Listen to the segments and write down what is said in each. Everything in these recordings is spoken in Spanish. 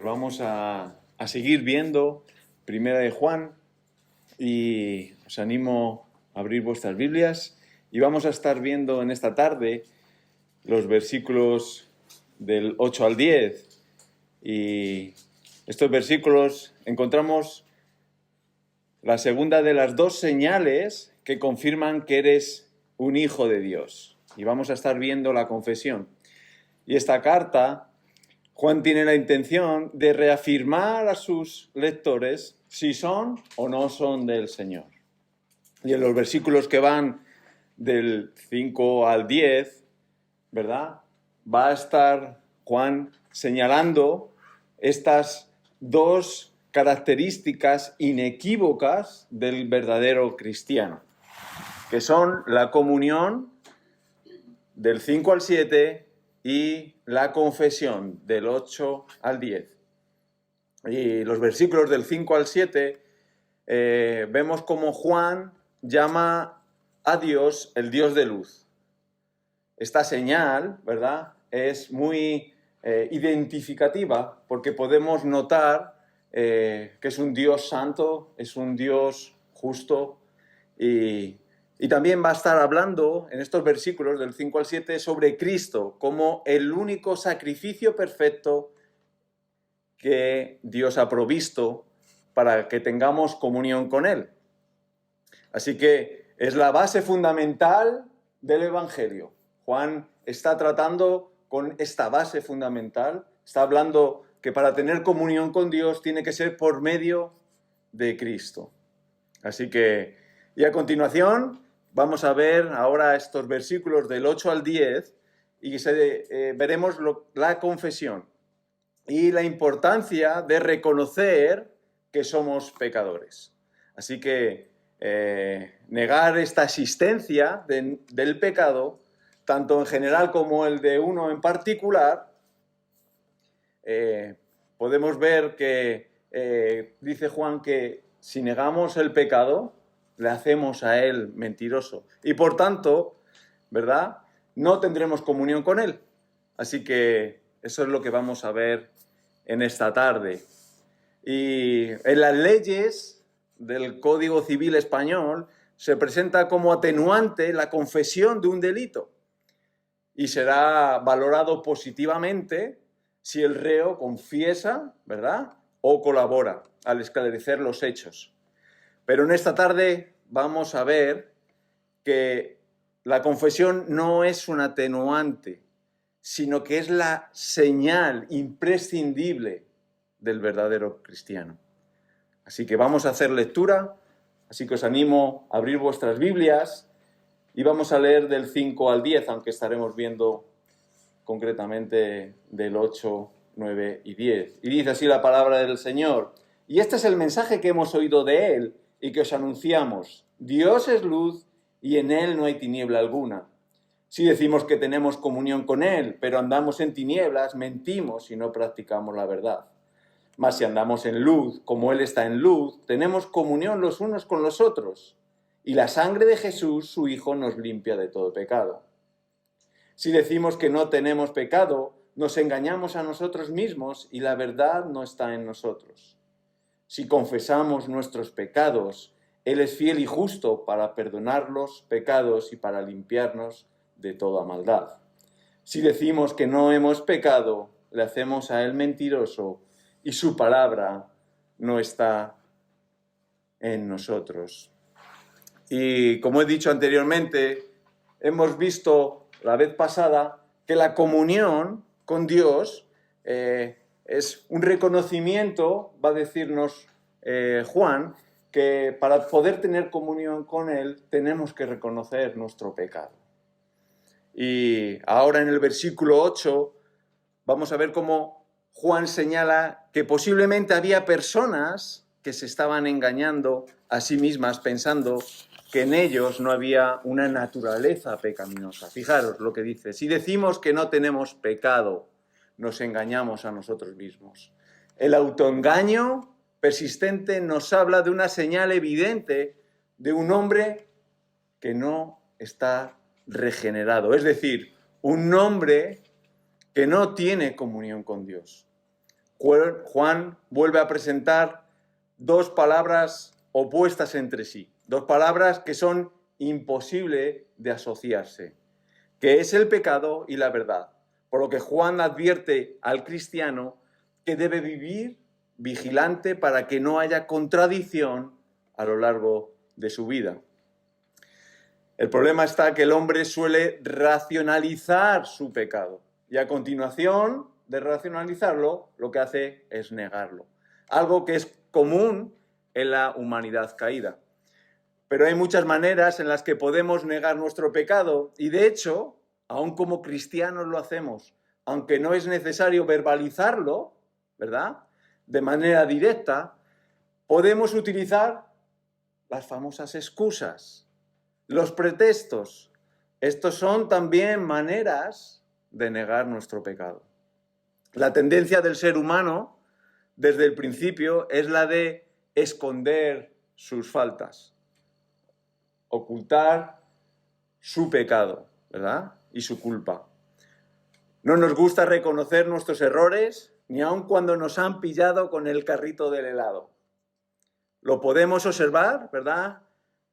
vamos a seguir viendo Primera de Juan y os animo a abrir vuestras Biblias y vamos a estar viendo en esta tarde los versículos del 8 al 10 y estos versículos encontramos la segunda de las dos señales que confirman que eres un hijo de Dios y vamos a estar viendo la confesión. Y esta carta, Juan tiene la intención de reafirmar a sus lectores si son o no son del Señor. Y en los versículos que van del 5 al 10, ¿verdad? Va a estar Juan señalando estas dos características inequívocas del verdadero cristiano, que son la comunión del 5 al 7 y la confesión del 8 al 10. Y los versículos del 5 al 7 vemos cómo Juan llama a Dios el Dios de luz. Esta señal, ¿verdad?, es muy identificativa porque podemos notar que es un Dios santo, es un Dios justo y también va a estar hablando en estos versículos del 5 al 7 sobre Cristo como el único sacrificio perfecto que Dios ha provisto para que tengamos comunión con Él. Así que es la base fundamental del Evangelio. Juan está tratando con esta base fundamental, está hablando que para tener comunión con Dios tiene que ser por medio de Cristo. Así que, y a continuación, vamos a ver ahora estos versículos del 8 al 10 y veremos la confesión y la importancia de reconocer que somos pecadores. Así que negar esta existencia del pecado, tanto en general como el de uno en particular, podemos ver que dice Juan que si negamos el pecado, le hacemos a él mentiroso. Y por tanto, ¿verdad?, no tendremos comunión con él. Así que eso es lo que vamos a ver en esta tarde. Y en las leyes del Código Civil Español se presenta como atenuante la confesión de un delito y será valorado positivamente si el reo confiesa, ¿verdad?, o colabora al esclarecer los hechos. Pero en esta tarde vamos a ver que la confesión no es un atenuante, sino que es la señal imprescindible del verdadero cristiano. Así que vamos a hacer lectura, así que os animo a abrir vuestras Biblias y vamos a leer del 5 al 10, aunque estaremos viendo concretamente del 8, 9 y 10. Y dice así la palabra del Señor. Y este es el mensaje que hemos oído de Él y que os anunciamos. Dios es luz y en Él no hay tiniebla alguna. Si decimos que tenemos comunión con Él, pero andamos en tinieblas, mentimos y no practicamos la verdad. Mas si andamos en luz, como Él está en luz, tenemos comunión los unos con los otros. Y la sangre de Jesús, su Hijo, nos limpia de todo pecado. Si decimos que no tenemos pecado, nos engañamos a nosotros mismos y la verdad no está en nosotros. Si confesamos nuestros pecados, Él es fiel y justo para perdonar los pecados y para limpiarnos de toda maldad. Si decimos que no hemos pecado, le hacemos a Él mentiroso y su palabra no está en nosotros. Y como he dicho anteriormente, hemos visto la vez pasada que la comunión con Dios es un reconocimiento, va a decirnos Juan, que para poder tener comunión con Él tenemos que reconocer nuestro pecado. Y ahora en el versículo 8 vamos a ver cómo Juan señala que posiblemente había personas que se estaban engañando a sí mismas pensando que en ellos no había una naturaleza pecaminosa. Fijaros lo que dice. Si decimos que no tenemos pecado, nos engañamos a nosotros mismos. El autoengaño persistente nos habla de una señal evidente de un hombre que no está regenerado. Es decir, un hombre que no tiene comunión con Dios. Juan vuelve a presentar dos palabras opuestas entre sí, dos palabras que son imposibles de asociarse, que es el pecado y la verdad. Por lo que Juan advierte al cristiano que debe vivir vigilante para que no haya contradicción a lo largo de su vida. El problema está que el hombre suele racionalizar su pecado y a continuación de racionalizarlo, lo que hace es negarlo. Algo que es común en la humanidad caída. Pero hay muchas maneras en las que podemos negar nuestro pecado y de hecho, aun como cristianos lo hacemos, aunque no es necesario verbalizarlo, ¿verdad?, de manera directa, podemos utilizar las famosas excusas, los pretextos. Estos son también maneras de negar nuestro pecado. La tendencia del ser humano, desde el principio, es la de esconder sus faltas, ocultar su pecado, ¿verdad?, y su culpa. No nos gusta reconocer nuestros errores, ni aun cuando nos han pillado con el carrito del helado. Lo podemos observar, ¿verdad?,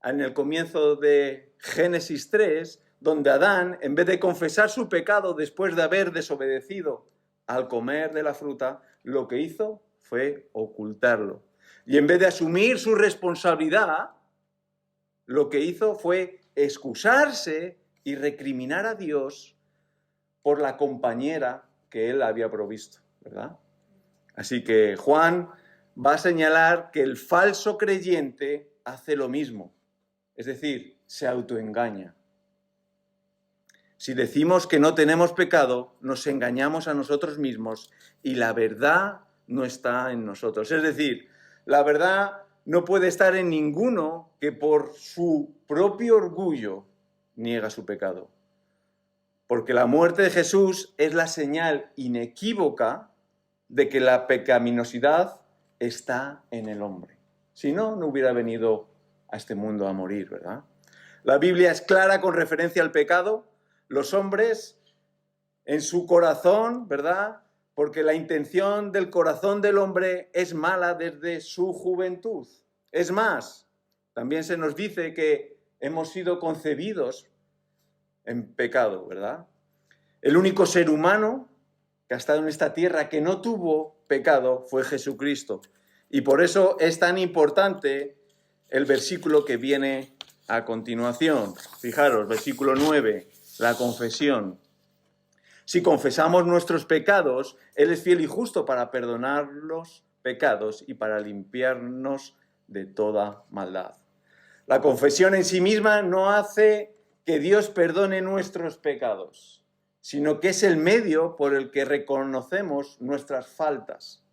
en el comienzo de Génesis 3, donde Adán, en vez de confesar su pecado después de haber desobedecido al comer de la fruta, lo que hizo fue ocultarlo. Y en vez de asumir su responsabilidad, lo que hizo fue excusarse y recriminar a Dios por la compañera que él había provisto, ¿verdad? Así que Juan va a señalar que el falso creyente hace lo mismo, es decir, se autoengaña. Si decimos que no tenemos pecado, nos engañamos a nosotros mismos y la verdad no está en nosotros. Es decir, la verdad no puede estar en ninguno que por su propio orgullo niega su pecado. Porque la muerte de Jesús es la señal inequívoca de que la pecaminosidad está en el hombre. Si no, no hubiera venido a este mundo a morir, ¿verdad? La Biblia es clara con referencia al pecado. Los hombres, en su corazón, ¿verdad?, porque la intención del corazón del hombre es mala desde su juventud. Es más, también se nos dice que hemos sido concebidos en pecado, ¿verdad? El único ser humano que ha estado en esta tierra que no tuvo pecado fue Jesucristo. Y por eso es tan importante el versículo que viene a continuación. Fijaros, versículo 9, la confesión. Si confesamos nuestros pecados, Él es fiel y justo para perdonar los pecados y para limpiarnos de toda maldad. La confesión en sí misma no hace que Dios perdone nuestros pecados, sino que es el medio por el que reconocemos nuestras faltas.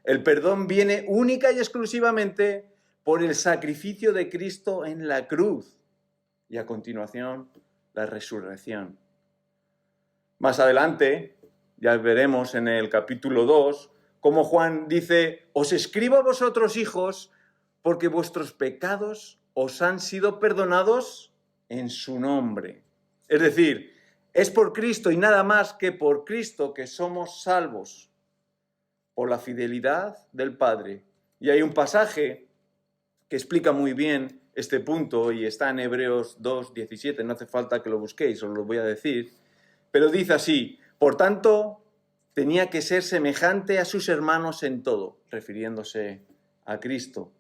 El perdón viene única y exclusivamente por el sacrificio de Cristo en la cruz y a continuación la resurrección. Más adelante, ya veremos en el capítulo 2, cómo Juan dice: os escribo a vosotros, hijos, porque vuestros pecados os han sido perdonados en su nombre. Es decir, es por Cristo y nada más que por Cristo que somos salvos, por la fidelidad del Padre. Y hay un pasaje que explica muy bien este punto y está en Hebreos 2:17, no hace falta que lo busquéis, os lo voy a decir, pero dice así: por tanto, tenía que ser semejante a sus hermanos en todo, refiriéndose a Cristo,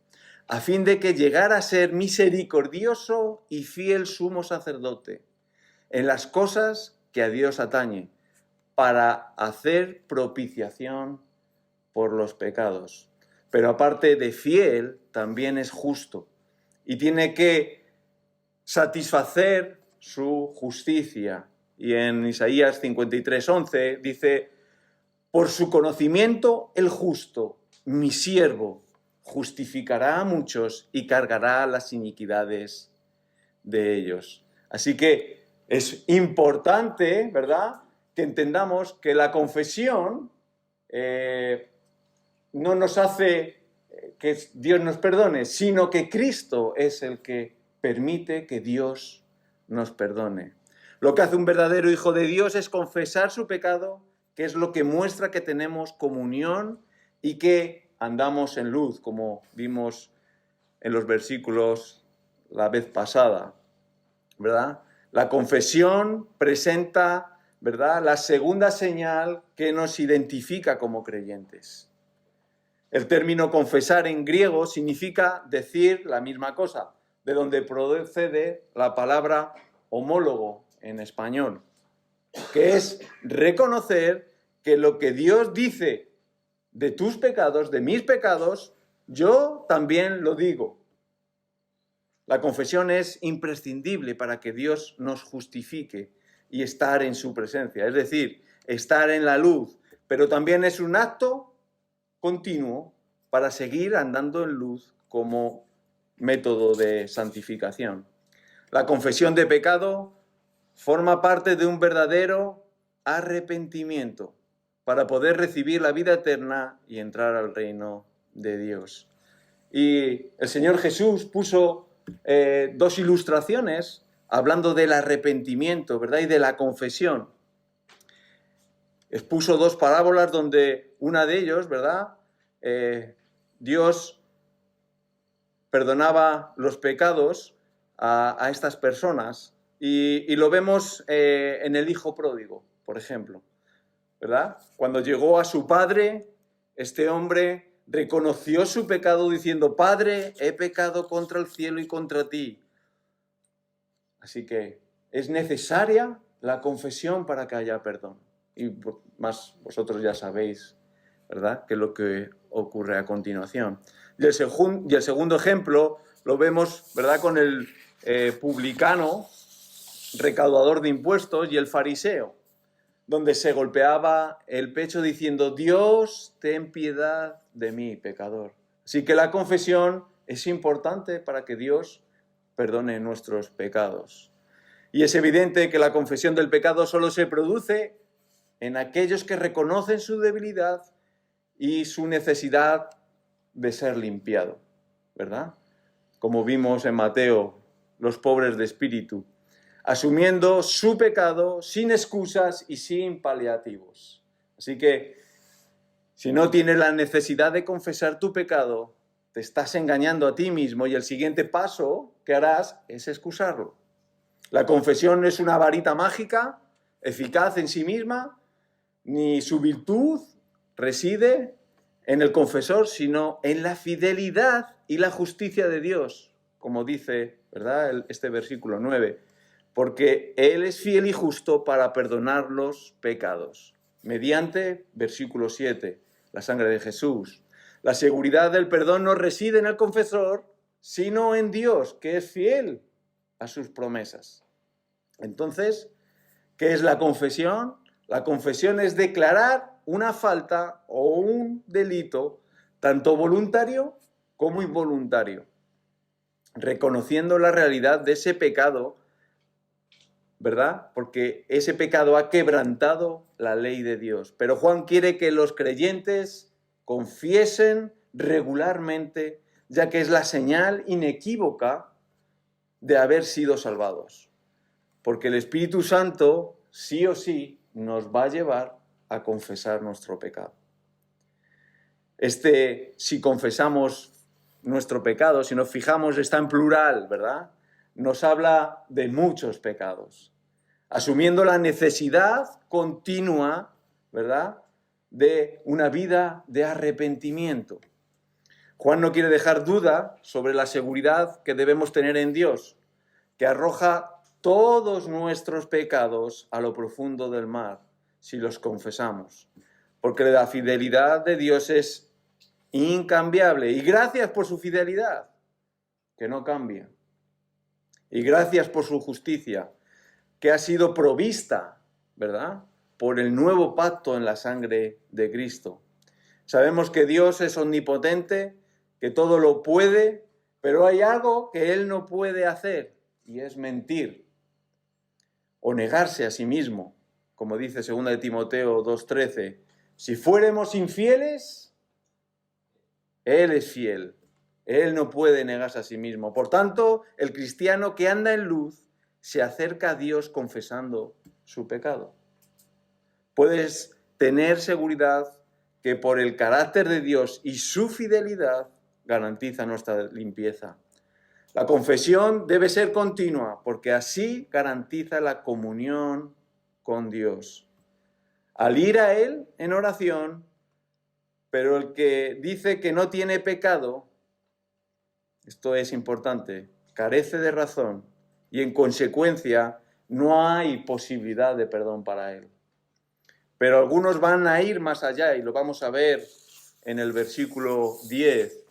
a fin de que llegara a ser misericordioso y fiel sumo sacerdote en las cosas que a Dios atañe, para hacer propiciación por los pecados. Pero aparte de fiel, también es justo y tiene que satisfacer su justicia. Y en Isaías 53:11 dice: por su conocimiento el justo, mi siervo, justificará a muchos y cargará las iniquidades de ellos. Así que es importante, ¿verdad?, que entendamos que la confesión no nos hace que Dios nos perdone, sino que Cristo es el que permite que Dios nos perdone. Lo que hace un verdadero hijo de Dios es confesar su pecado, que es lo que muestra que tenemos comunión y que andamos en luz, como vimos en los versículos la vez pasada, ¿verdad? La confesión presenta, ¿verdad?, la segunda señal que nos identifica como creyentes. El término confesar en griego significa decir la misma cosa, de donde procede la palabra homólogo en español, que es reconocer que lo que Dios dice de tus pecados, de mis pecados, yo también lo digo. La confesión es imprescindible para que Dios nos justifique y estar en su presencia, es decir, estar en la luz, pero también es un acto continuo para seguir andando en luz como método de santificación. La confesión de pecado forma parte de un verdadero arrepentimiento para poder recibir la vida eterna y entrar al reino de Dios. Y el Señor Jesús puso dos ilustraciones hablando del arrepentimiento, ¿verdad?, y de la confesión. Expuso dos parábolas donde una de ellos, ¿verdad?, Dios perdonaba los pecados a estas personas y lo vemos en el hijo pródigo, por ejemplo, ¿verdad? Cuando llegó a su padre, este hombre reconoció su pecado diciendo: Padre, he pecado contra el cielo y contra ti. Así que es necesaria la confesión para que haya perdón. Y más vosotros ya sabéis, ¿verdad?, qué es lo que ocurre a continuación. Y el segundo ejemplo lo vemos, ¿verdad?, con el publicano, recaudador de impuestos, y el fariseo, donde se golpeaba el pecho diciendo: Dios, ten piedad de mí, pecador. Así que la confesión es importante para que Dios perdone nuestros pecados. Y es evidente que la confesión del pecado solo se produce en aquellos que reconocen su debilidad y su necesidad de ser limpiado, ¿verdad? Como vimos en Mateo, los pobres de espíritu, asumiendo su pecado sin excusas y sin paliativos. Así que, si no tienes la necesidad de confesar tu pecado, te estás engañando a ti mismo y el siguiente paso que harás es excusarlo. La confesión no es una varita mágica, eficaz en sí misma, ni su virtud reside en el confesor, sino en la fidelidad y la justicia de Dios, como dice, ¿verdad?, este versículo 9, porque Él es fiel y justo para perdonar los pecados, mediante, versículo 7, la sangre de Jesús. La seguridad del perdón no reside en el confesor, sino en Dios, que es fiel a sus promesas. Entonces, ¿qué es la confesión? La confesión es declarar una falta o un delito, tanto voluntario como involuntario, reconociendo la realidad de ese pecado, ¿verdad? Porque ese pecado ha quebrantado la ley de Dios. Pero Juan quiere que los creyentes confiesen regularmente, ya que es la señal inequívoca de haber sido salvados. Porque el Espíritu Santo, sí o sí, nos va a llevar a confesar nuestro pecado. Si confesamos nuestro pecado, si nos fijamos, está en plural, ¿verdad? Nos habla de muchos pecados, asumiendo la necesidad continua, ¿verdad?, de una vida de arrepentimiento. Juan no quiere dejar duda sobre la seguridad que debemos tener en Dios, que arroja todos nuestros pecados a lo profundo del mar, si los confesamos. Porque la fidelidad de Dios es incambiable. Y gracias por su fidelidad, que no cambia. Y gracias por su justicia, que ha sido provista, ¿verdad?, por el nuevo pacto en la sangre de Cristo. Sabemos que Dios es omnipotente, que todo lo puede, pero hay algo que Él no puede hacer, y es mentir o negarse a sí mismo, como dice 2 de Timoteo 2:13. Si fuéramos infieles, Él es fiel. Él no puede negarse a sí mismo. Por tanto, el cristiano que anda en luz se acerca a Dios confesando su pecado. Puedes tener seguridad que por el carácter de Dios y su fidelidad garantiza nuestra limpieza. La confesión debe ser continua, porque así garantiza la comunión con Dios. Al ir a Él en oración, pero el que dice que no tiene pecado, esto es importante, carece de razón y en consecuencia no hay posibilidad de perdón para él. Pero algunos van a ir más allá y lo vamos a ver en el versículo 10.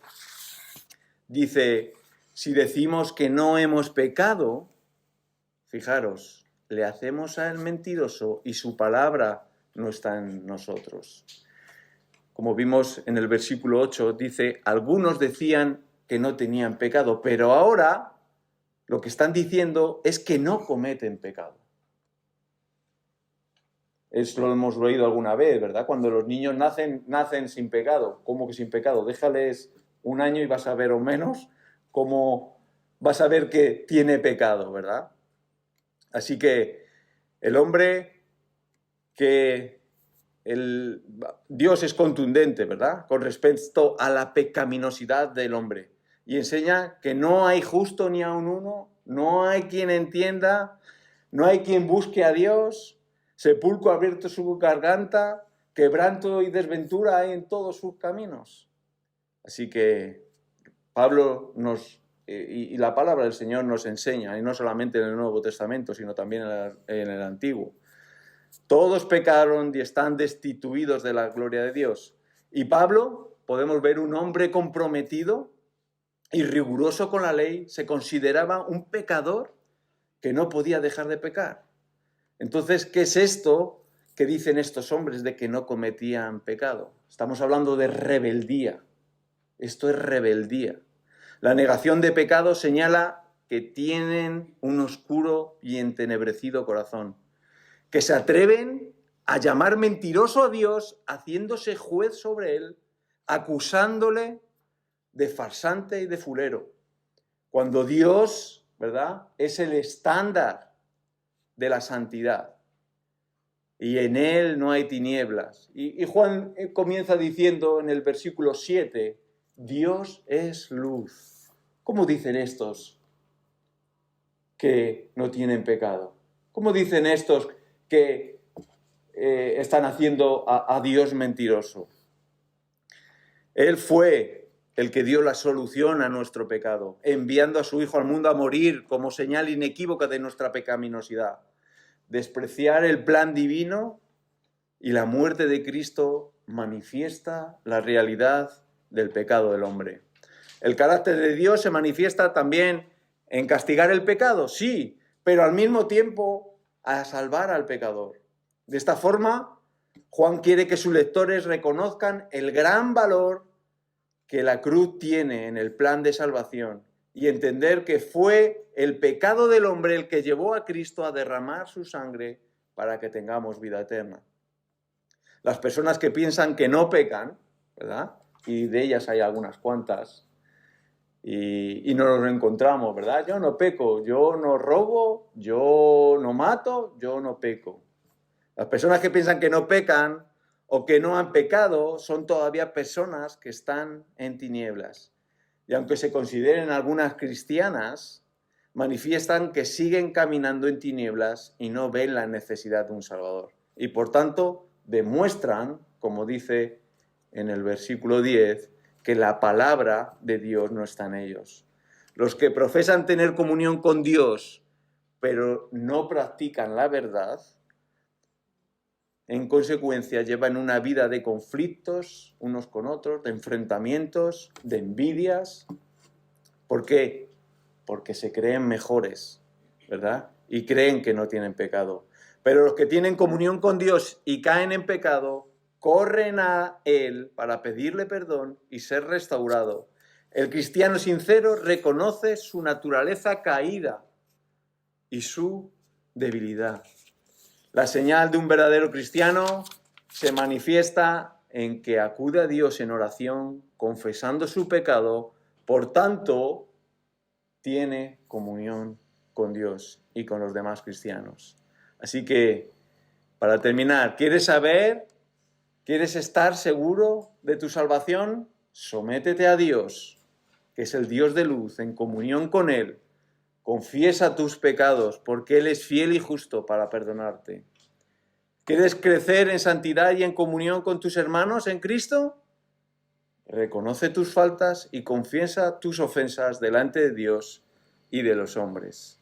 Dice, si decimos que no hemos pecado, fijaros, le hacemos a él mentiroso y su palabra no está en nosotros. Como vimos en el versículo 8, dice, algunos decían que no tenían pecado, pero ahora lo que están diciendo es que no cometen pecado. Eso lo hemos oído alguna vez, ¿verdad? Cuando los niños nacen sin pecado. ¿Cómo que sin pecado? Déjales un año y vas a ver o menos cómo vas a ver que tiene pecado, ¿verdad? Así que el hombre Dios es contundente, ¿verdad? Con respecto a la pecaminosidad del hombre. Y enseña que no hay justo ni aun uno, no hay quien entienda, no hay quien busque a Dios, sepulcro abierto su garganta, quebranto y desventura hay en todos sus caminos. Así que Pablo y la palabra del Señor nos enseña, y no solamente en el Nuevo Testamento, sino también en el Antiguo. Todos pecaron y están destituidos de la gloria de Dios. Y Pablo, podemos ver un hombre comprometido y riguroso con la ley, se consideraba un pecador que no podía dejar de pecar. Entonces, ¿qué es esto que dicen estos hombres de que no cometían pecado? Estamos hablando de rebeldía. Esto es rebeldía. La negación de pecado señala que tienen un oscuro y entenebrecido corazón, que se atreven a llamar mentiroso a Dios, haciéndose juez sobre él, acusándole de farsante y de fulero, cuando Dios, ¿verdad?, es el estándar de la santidad y en él no hay tinieblas. Y Juan comienza diciendo en el versículo 7, Dios es luz. ¿Cómo dicen estos que no tienen pecado? ¿Cómo dicen estos que están haciendo a Dios mentiroso? Él fue el que dio la solución a nuestro pecado, enviando a su Hijo al mundo a morir como señal inequívoca de nuestra pecaminosidad. Despreciar el plan divino y la muerte de Cristo manifiesta la realidad del pecado del hombre. El carácter de Dios se manifiesta también en castigar el pecado, sí, pero al mismo tiempo a salvar al pecador. De esta forma, Juan quiere que sus lectores reconozcan el gran valor que la cruz tiene en el plan de salvación y entender que fue el pecado del hombre el que llevó a Cristo a derramar su sangre para que tengamos vida eterna. Las personas que piensan que no pecan, ¿verdad?, y de ellas hay algunas cuantas, y nos lo encontramos, ¿verdad? Yo no peco, yo no robo, yo no mato, yo no peco. Las personas que piensan que no pecan o que no han pecado son todavía personas que están en tinieblas. Y aunque se consideren algunas cristianas, manifiestan que siguen caminando en tinieblas y no ven la necesidad de un Salvador. Y por tanto, demuestran, como dice en el versículo 10, que la palabra de Dios no está en ellos. Los que profesan tener comunión con Dios, pero no practican la verdad, en consecuencia llevan una vida de conflictos unos con otros, de enfrentamientos, de envidias. ¿Por qué? Porque se creen mejores, ¿verdad? Y creen que no tienen pecado. Pero los que tienen comunión con Dios y caen en pecado, corren a Él para pedirle perdón y ser restaurado. El cristiano sincero reconoce su naturaleza caída y su debilidad. La señal de un verdadero cristiano se manifiesta en que acude a Dios en oración, confesando su pecado, por tanto, tiene comunión con Dios y con los demás cristianos. Así que, para terminar, ¿quieres saber ¿Quieres estar seguro de tu salvación? Sométete a Dios, que es el Dios de luz, en comunión con Él. Confiesa tus pecados, porque Él es fiel y justo para perdonarte. ¿Quieres crecer en santidad y en comunión con tus hermanos en Cristo? Reconoce tus faltas y confiesa tus ofensas delante de Dios y de los hombres.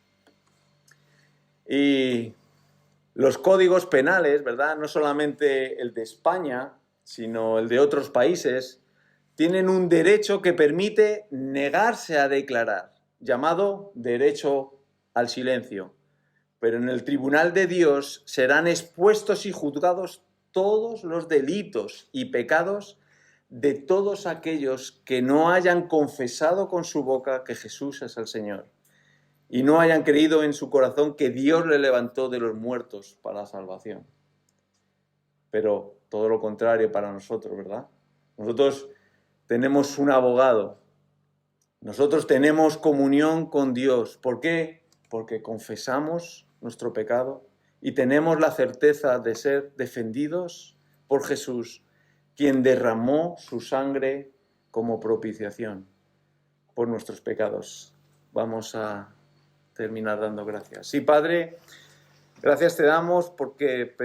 Y los códigos penales, ¿verdad? No solamente el de España, sino el de otros países, tienen un derecho que permite negarse a declarar, llamado derecho al silencio. Pero en el tribunal de Dios serán expuestos y juzgados todos los delitos y pecados de todos aquellos que no hayan confesado con su boca que Jesús es el Señor y no hayan creído en su corazón que Dios le levantó de los muertos para la salvación. Pero todo lo contrario para nosotros, ¿verdad? Nosotros tenemos un abogado. Nosotros tenemos comunión con Dios. ¿Por qué? Porque confesamos nuestro pecado y tenemos la certeza de ser defendidos por Jesús, quien derramó su sangre como propiciación por nuestros pecados. Vamos a terminar dando gracias. Sí, Padre, gracias te damos porque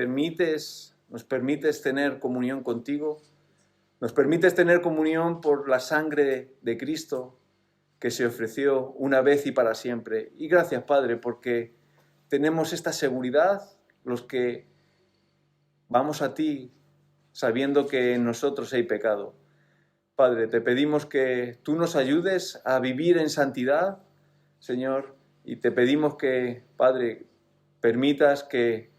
nos permites tener comunión contigo, nos permites tener comunión por la sangre de Cristo que se ofreció una vez y para siempre. Y gracias, Padre, porque tenemos esta seguridad, los que vamos a ti sabiendo que en nosotros hay pecado. Padre, te pedimos que tú nos ayudes a vivir en santidad, Señor, y te pedimos que, Padre, permitas que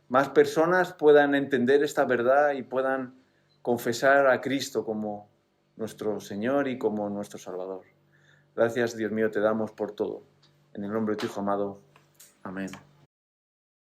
más personas puedan entender esta verdad y puedan confesar a Cristo como nuestro Señor y como nuestro Salvador. Gracias, Dios mío, te damos por todo. En el nombre de tu Hijo amado. Amén.